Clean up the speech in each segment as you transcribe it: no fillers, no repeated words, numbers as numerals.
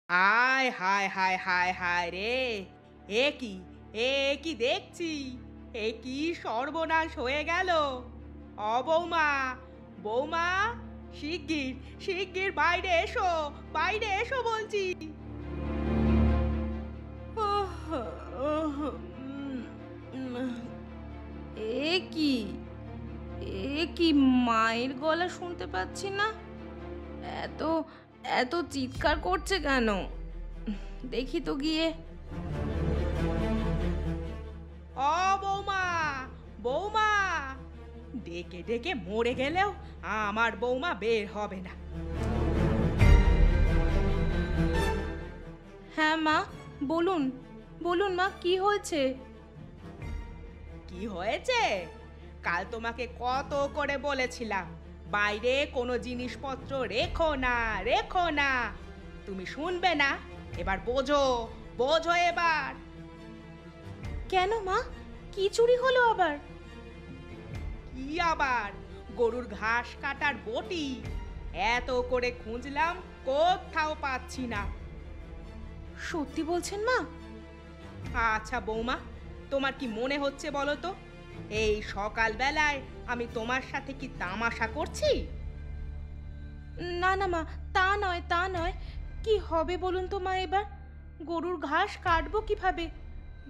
আয় হায় হায় হায় হায় রে! এ কি, এ কি দেখছি? এ কি সর্বনাশ হয়ে গেল! বৌমা, বৌমা, শিগগির শিগগির বাইরে এসো, বাইরে এসো বলছি। ওহ, ওহ, উম, উম, এ কি, এ কি, মায়ের গলা শুনতে পাচ্ছি না। এত এত চিৎকার করছে কেন? দেখি তো গিয়ে। বৌমা, বৌমা, ডেকে ডেকে মরে গেলেও আমার বৌমা বের হবে না। হ্যাঁ মা, বলুন, বলুন মা, কি হয়েছে? কি হয়েছে? কাল তোমাকে কত করে বলেছিলাম বাইরে কোনো জিনিসপত্র রেখো না, রেখো না। তুমি শুনবে না। এবার বোঝো, বোঝো এবার। কেন মা, কি চুরি হলো আবার? কি আবার? গরুর ঘাস কাটার বটি। এত করে খুঁজলাম, কোথাও পাচ্ছি না। সত্যি বলছেন মা? আচ্ছা বৌমা, তোমার কি মনে হচ্ছে বলো তো? এই সকাল বেলায় আমি তোমার সাথে কি তামাশা করছি? না না মা, তা নয়, তা নয়। কি হবে বলুন তো মা এবার? গরুর ঘাস কাটবো কিভাবে?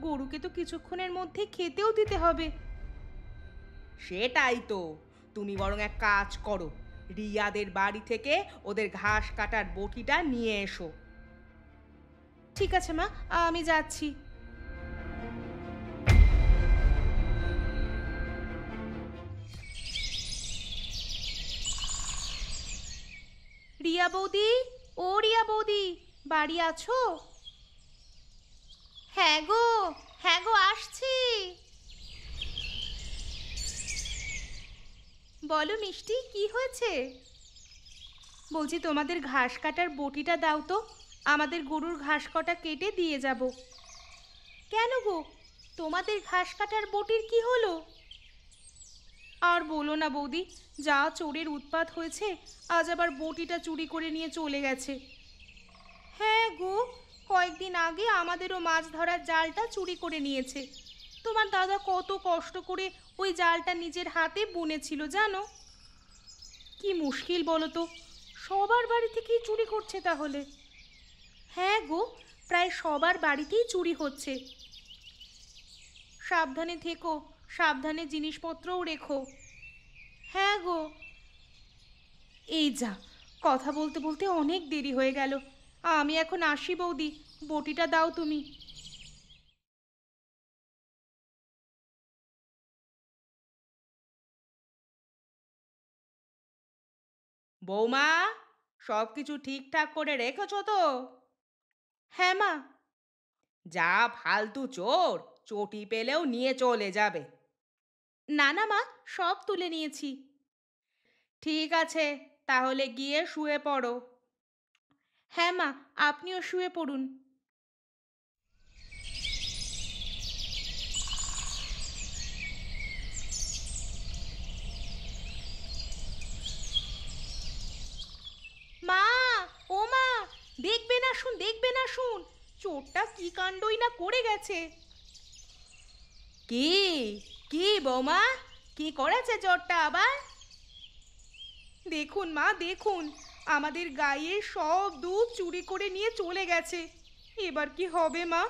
গরুকে তো কিছুক্ষণের মধ্যে খেতেও দিতে হবে। সেটাই তো। তুমি বরং এক কাজ করো, রিয়াদের বাড়ি থেকে ওদের ঘাস কাটার বটিটা নিয়ে এসো। ঠিক আছে মা, আমি যাচ্ছি। রিয়া বৌদি, ও রিয়া বৌদি, বাড়ি আছো? হ্যাঁ গো, হ্যাঁ গো, আসছি। বলো মিষ্টি, কি হয়েছে? বলছি তোমাদের ঘাস কাটার বটিটা দাও তো, আমাদের গরুর ঘাস কটা কেটে দিয়ে যাব। কেন গো, তোমাদের ঘাস কাটার বটির কি হলো? আর বলো না বৌদি, যা চোরের উৎপাত হয়েছে, আজ আবার বটিটা চুরি করে নিয়ে চলে গেছে। হ্যাঁ গো, কয়েকদিন আগে আমাদেরও মাছ ধরার জালটা চুরি করে নিয়েছে। তোমার দাদা কত কষ্ট করে ওই জালটা নিজের হাতে বুনেছিল জানো। কি মুশকিল বলো তো, সবার বাড়ি থেকেই চুরি করছে তাহলে। হ্যাঁ গো, প্রায় সবার বাড়িতেই চুরি হচ্ছে। সাবধানে থেকো, সাবধানে জিনিসপত্রও রেখো। হ্যাঁ গো। এই যা, কথা বলতে বলতে অনেক দেরি হয়ে গেল। আমি এখন আসি বৌদি, বটিটা দাও তুমি। বৌমা, সব কিছু ঠিকঠাক করে রেখেছো তো? হ্যাঁ মা। যা ফালতু চোর, চটি পেলেও নিয়ে চলে যাবে। না না মা, সব তুলে নিয়েছি। ঠিক আছে, তাহলে গিয়ে শুয়ে পড়ো। হ্যাঁ মা, আপনিও শুয়ে পড়ুন। মা, ও মা, দেখবেন আসুন, দেখবেন আসুন, চোরটা কি কাণ্ডই না করে গেছে। কি, কি বৌমা, কি করেছে চোরটা আবার? দেখুন মা, দেখুন, আমাদের গায়ের সব দুধ চুরি করে নিয়ে চলে গেছে। এবার কি হবে মা?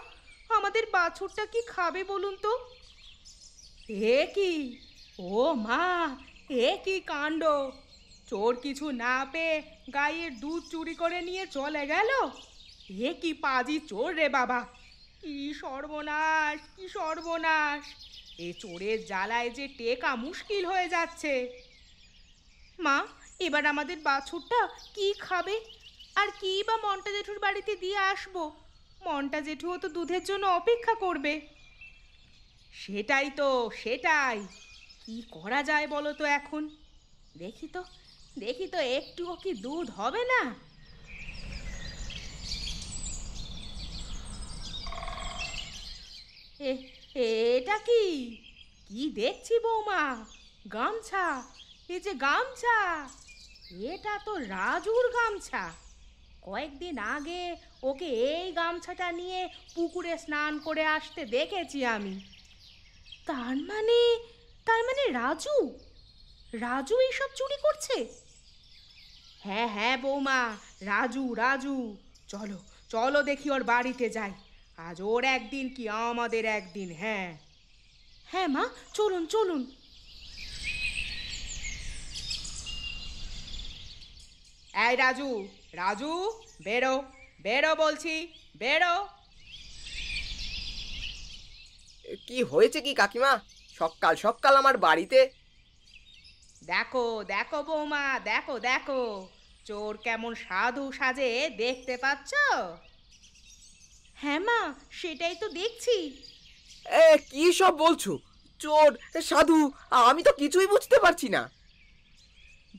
আমাদের বাছুরটা কি খাবে বলুন তো? এ কি, ও মা, এ কি কাণ্ড! চোর কিছু না পেয়ে গায়ের দুধ চুরি করে নিয়ে চলে গেল। এ কি পাজি চোর রে বাবা! কি সর্বনাশ, কি সর্বনাশ! এ চোরের জ্বালায় যে টেকা মুশকিল হয়ে যাচ্ছে। মা, এবার আমাদের বাছুরটা কি খাবে? আর কি বা মন্টা জেঠুর বাড়িতে দিয়ে আসবো? মন্টা জেঠুও তো দুধের জন্য অপেক্ষা করবে। সেটাই তো, সেটাই। কি করা যায় বলো তো এখন? দেখি তো, দেখি তো একটুও কি দুধ হবে না? এ এটা কি, কি দেখছি বৌমা? গামছা, এই যে গামছা, এটা তো রাজুর গামছা। কয়েকদিন আগে ওকে এই গামছাটা নিয়ে পুকুরে স্নান করে আসতে দেখেছি আমি। তার মানে তার মানে রাজু রাজু এইসব চুরি করছে। হ্যাঁ হ্যাঁ বৌমা, রাজু রাজু। চলো চলো দেখি ওর বাড়িতে যাই। আজ ওর একদিন কি আমাদের একদিন। হ্যাঁ হ্যাঁ মা, চলুন চলুন। এই রাজু, রাজু, বেরো, বেরো বলছি, বেরো। কি হয়েছে কি কাকিমা? সকাল সকাল আমার বাড়িতে? দেখো দেখো বৌমা, দেখো দেখো, চোর কেমন সাধু সাজে, দেখতে পাচ্ছ? হ্যাঁ মা, সেটাই তো দেখছি। কি সব বলছো? চোর, সাধু? আমি তো কিছুই বুঝতে পারছি না।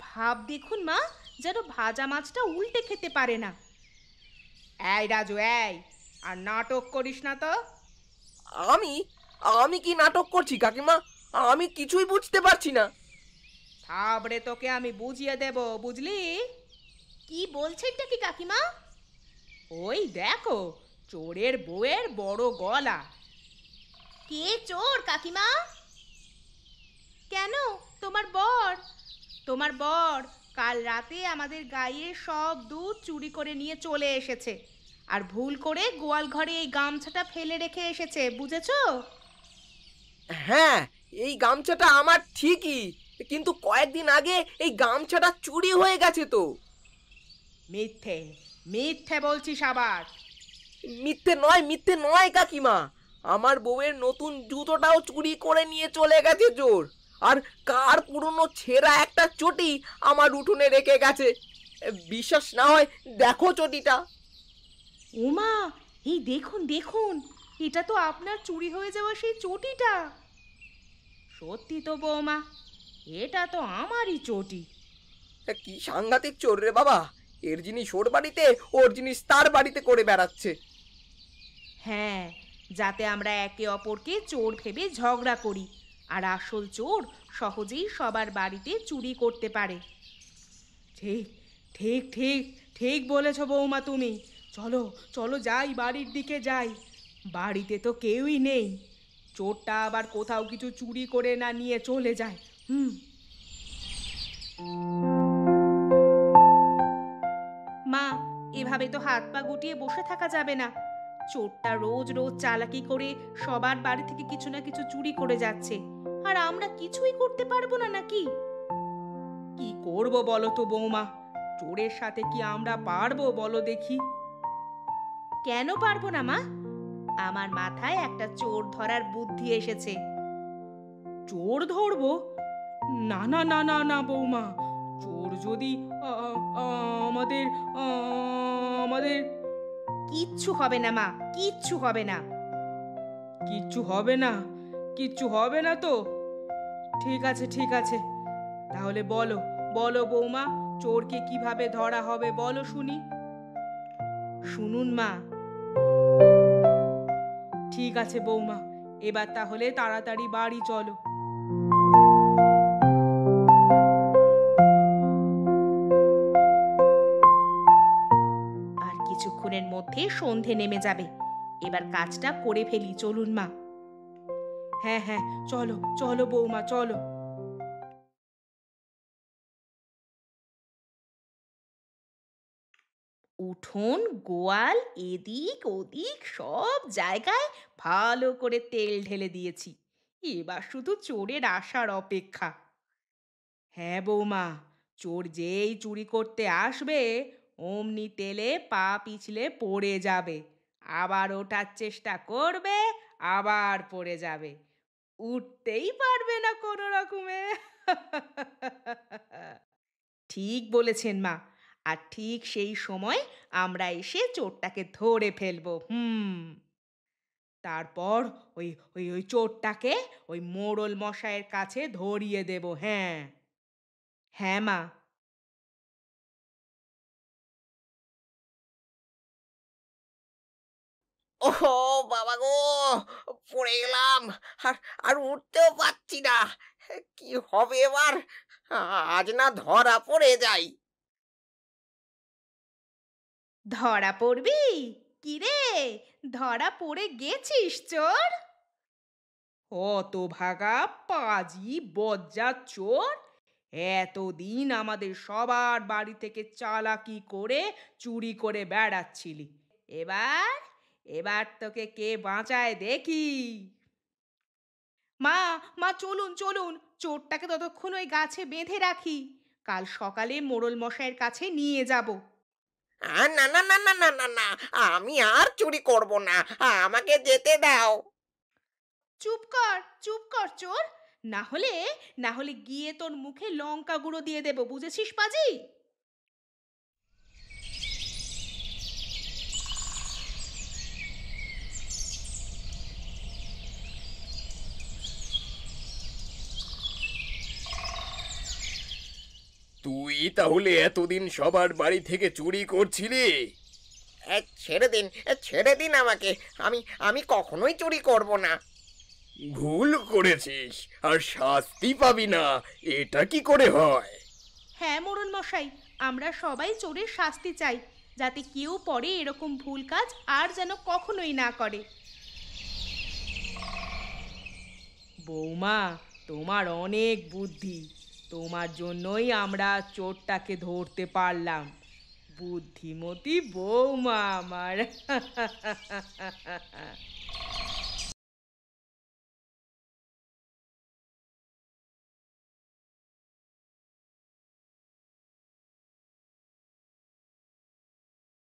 ভাব দেখুন মা, যেন ভাজা মাছটা উল্টে খেতে পারে না। এই রাজু, এই আর নাটক করিস না তো। আমি আমি কি নাটক করছি কাকিমা? আমি কিছুই বুঝতে পারছি না। থাবড়ে তোকে আমি বুঝিয়ে দেব, বুঝলি? কি বলছেনটা কি কাকিমা? ওই দেখো, চোরের বউয়ের বড় গলা। কে চোর কাকিমা? কেন, তোমার বর। তোমার বর কাল রাতে আমাদের গায়ের সব দুধ চুরি করে নিয়ে চলে এসেছে, আর ভুল করে গোয়াল ঘরে এই গামছাটা ফেলে রেখে এসেছে, বুঝেছো? হ্যাঁ, এই গামছাটা আমার ঠিকই, কিন্তু কয়েকদিন আগে এই গামছাটা চুরি হয়ে গেছে তো। মিথ্যে, মিথ্যে বলছিস আবার। মিথ্যে নয়, মিথ্যে নয় কাকিমা। আমার বউয়ের নতুন জুতোটাও চুরি করে নিয়ে চলে গেছে চোর। আর কার পুরনো ছেঁড়া একটা চটি আমার উঠোনে রেখে গেছে। বিশ্বাস না হয় দেখো চটিটা। ওমা, এই দেখুন দেখুন, এটা তো আপনার চুরি হয়ে যাওয়া সেই চটিটা। সত্যি তো বৌমা, এটা তো আমারই চটি। কি সাংঘাতিক চোর রে বাবা! এর জিনিস ওর বাড়িতে, ওর জিনিস তার বাড়িতে করে বেড়াচ্ছে। হ্যাঁ, যাতে আমরা একে অপরকে চোর ভেবে ঝগড়া করি, আর আসল চোর সহজেই সবার বাড়িতে চুরি করতে পারে। ঠিক ঠিক ঠিক ঠিক বলেছ বৌমা তুমি। চলো চলো যাই, বাড়ির দিকে যাই। বাড়িতে তো কেউই নেই, চোরটা আবার কোথাও কিছু চুরি করে না নিয়ে চলে যায়। হুম। মা, এভাবে তো হাত পা গুটিয়ে বসে থাকা যাবে না। চোরটা রোজ রোজ চালাকি করে সবার বাড়ি থেকে কিছু না কিছু চুরি করে যাচ্ছে, আর আমরা কিছুই করতে পারবো না নাকি? কি করব বলো তো বৌমা, চোরের সাথে কি আমরা পারবো বলো দেখি? কেন পারবো না মা? আমার মাথায় একটা চোর ধরার বুদ্ধি এসেছে। চোর ধরবো? না না না না না বৌমা, চোর যদি আ, আ, আমাদের আ, আমাদের কিচ্ছু হবে না মা, কিচ্ছু হবে না। কিচ্ছু হবে না? কিচ্ছু হবে না তো? ঠিক আছে ঠিক আছে, তাহলে বলো, বলো বৌমা, চোরকে কিভাবে ধরা হবে বলো শুনি। শুনুন মা। ঠিক আছে বৌমা, এবার তাহলে তাড়াতাড়ি বাড়ি চলো। আর কিছুক্ষণের মধ্যে সন্ধে নেমে যাবে, এবার কাজটা করে ফেলি, চলুন মা। হ্যাঁ হ্যাঁ, চলো চলো বৌমা, চলো। উঠোন, গোয়াল, এদিক ওদিক সব জায়গায় ভালো করে তেল ঢেলে দিয়েছি। এবার শুধু চোরের আসার অপেক্ষা। হ্যাঁ বৌমা, চোর যেই চুরি করতে আসবে অমনি তেলে পা পিছলে পড়ে যাবে, আবার ওঠার চেষ্টা করবে, আবার পড়ে যাবে, উঠতেই পারবে না কোনো রকমে। ঠিক বলেছেন মা, আর ঠিক সেই সময় আমরা এসে চোরটাকে ধরে ফেলবো। হুম। তারপর ওই ওই ওই চোরটাকে ওই মোড়ল মশাইয়ের কাছে ধরিয়ে দেব। হ্যাঁ হ্যাঁ মা। ওহো বাবা গো! পড়ে গেলাম। আর আর উঠতেও পারছি না। কি হবে এবার? আজ না ধরা পড়ে যাই। ধরা পড়বি? কি রে, ধরা পড়ে গেছিস চোর? হতভাগা পাজি বজ্জাত চোর! এতদিন আমাদের সবার বাড়ি থেকে চালাকি করে চুরি করে বেড়াচ্ছিলি। এবার এবার তোকে কে বাঁচায় দেখি। মা, মা চলুন চলুন, চোরটাকে ততক্ষণ ওই গাছে বেঁধে রাখি, কাল সকালে মোড়ল মশাইয়ের কাছে নিয়ে যাব। না না না না না না না, আমি আর চুরি করব না, আমাকে যেতে দাও। চুপ কর চোর, না হলে গিয়ে তোর মুখে লঙ্কা গুঁড়ো দিয়ে দেব, বুঝেছিস পাজি? তুই তাহলে এতদিন সবার বাড়ি থেকে চুরি করছিলি? ছেড়ে দিন আমাকে, আমি আমি কখনোই চুরি করব না। ভুল করেছিস আর শাস্তি পাবি না, এটা কি করে হয়? হ্যাঁ মোড়ল মশাই, আমরা সবাই চোরের শাস্তি চাই, যাতে কেউ পরে এরকম ভুল কাজ আর যেন কখনোই না করে। বৌমা, তোমার অনেক বুদ্ধি, তোমার জন্যই আমরা চোরটাকে ধরতে পারলাম। বুদ্ধিমতী বৌমা আমার।